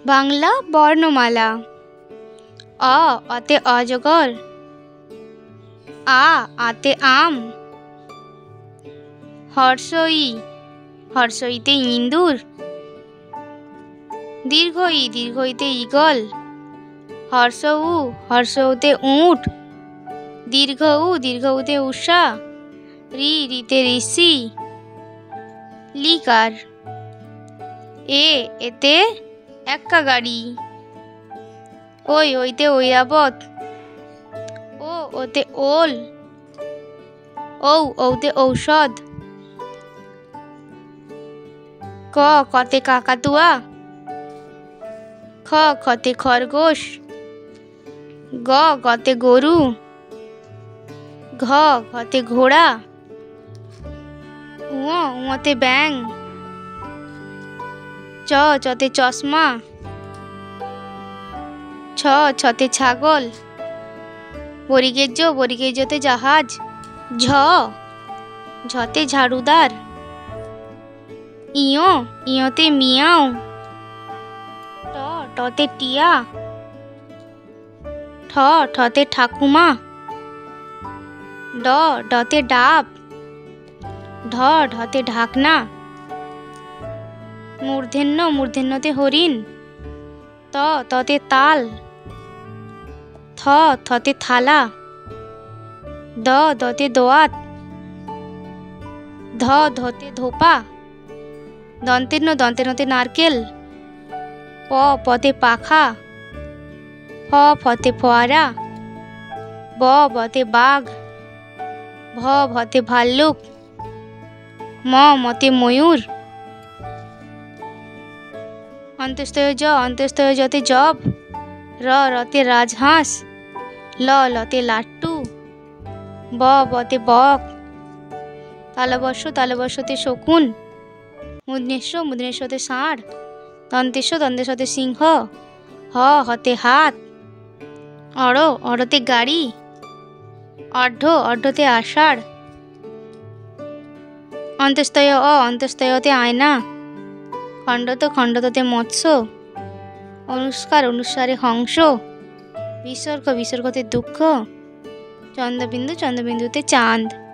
বাংলা বর্ণমালা। অ অতে অজগর। আতে আম। হর্ষই হর্ষইতে ইঁদুর। দীর্ঘইতে ঈগল। হর্ষউতে উট। দীর্ঘউতে উষা। রিতে ঋষি। লিকার। এতে এক্কা গাড়ি। ওইতে ঐরাবত। ওতে ওল। ঔতে ঔষধ। কতে কাকাতুয়া। খতে খরগোশ। গতে গরু। ঘতে ঘোড়া। উঁতে ব্যাঙ। চতে চশমা। ছতে ছাগল। বরিগেজ্যতে জাহাজ। ঝতে ঝাড়ুদার। ইয়োতে মিয়াও। টতে টিয়া। ঠতে ঠাকুমা। ডতে ডাব। ঢতে ঢাকনা। মূর্ধন্যতে হরিণ। ততে তাল। থতে থালা। দতে দোয়াত। ধতে ধোপা। দন্তেতে নারকেল। পতে পাখা। ফতে ফোয়ারা। বতে বাঘ। ভতে ভাল্লুক। মতে ময়ূর। অন্তস্তয় যতে জব। রতে রাজহাঁস। লতে লাট্টু। বতে বক। তালবস্যতে শকুন। মূর্ধন্যতে ষাঁড়। দন্তেশ্বতে সিংহ। হতে হাত। অড়তে গাড়ি। অর্ধতে আষাঢ়। অন্তস্তয়তে আয়না। খণ্ডততে মৎস্য। অনুস্বারে হংস। বিসর্গতে দুঃখ। চন্দ্রবিন্দুতে চাঁদ।